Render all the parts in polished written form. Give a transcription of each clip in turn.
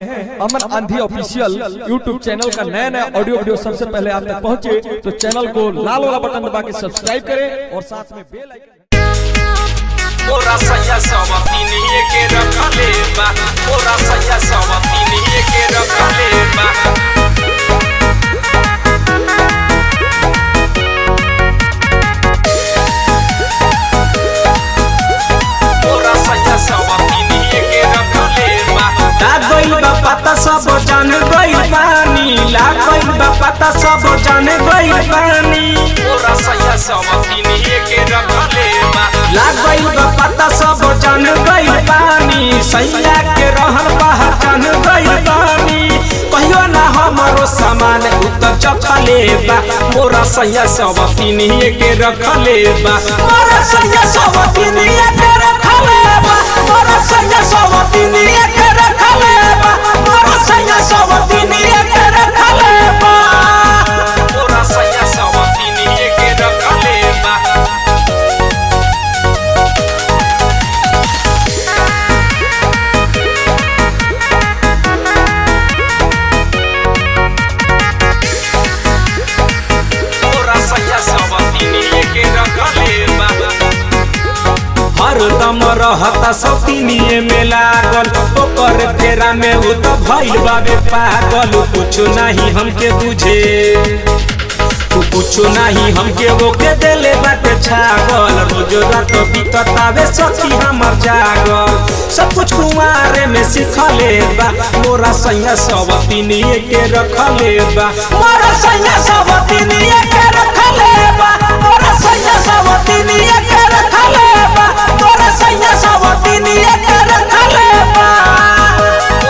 अमन आंधी official YouTube channel का नया ऑडियो वीडियो सबसे पहले आप तक पहुंचे तो चैनल को लाल वाला बटन दबा के सब्सक्राइब करें और साथ में बेल आइकन ओरा सया सवतीनी के रखले बा ओरा सया सवतीनी के रखले बा ओरा सया सवतीनी के रखले बा लागल बा पता सब जान गइल बानी लागल बा पता सब जान गइल बानी ओरा सया सवतीनी के रखले बा लागल बा पता सब जान गइल बानी सैया के रहल पहचान गइल बानी कहियो ना हमरो सामान उतर चखले बा मोरा सैया सवतीनी के रखले बा मोरा सैया सवतीनी के रखले बा मोरा सैया सवतीनी के रखले बा मोरा सैया सवतीनी के रखले बा ओरा सया सवतीनी के रखले बा हरदम रहता सौतीनिए में लागल ओकर फेरा में उ तो भइल बाबे पागल कुछ नहीं हमके बुझे तू कुछ नहीं हमके ओके देले बाटे छागल रोज रात बीततावे सखी हमर जागल सब कुछ कुमारे में सिखले बा मोरा सैया सवतीनिए के रखले बा मोरा सैया सवतीनिए के रखले बा मोरा सैया सवतीनिए के रखले बा मोरा सैया सवतीनिए के रखले बा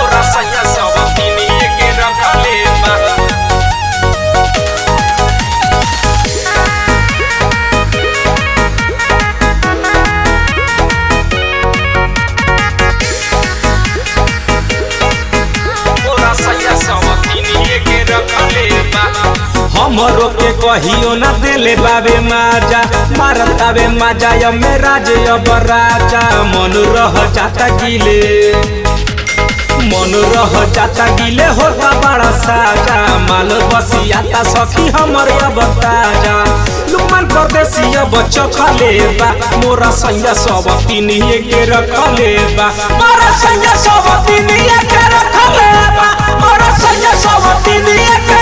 ओरा सया सवतीनी के रखले बा ओरा सया सवतीनी के रखले बा हमरो के कहियो न देले बाबे माजा मारतावे माजा य मेरा जे अब राजा मन रह जाता गिले मन रह जाता गिले होता बड़ा साजा माल बसियाता सखी हमर अब ताजा लुकमान परदेसी अब चखले बा मोरा सैया सवतीनी के रखले बा मोरा सैया सवतीनी के रखले बा मोरा सैया सवतीनी के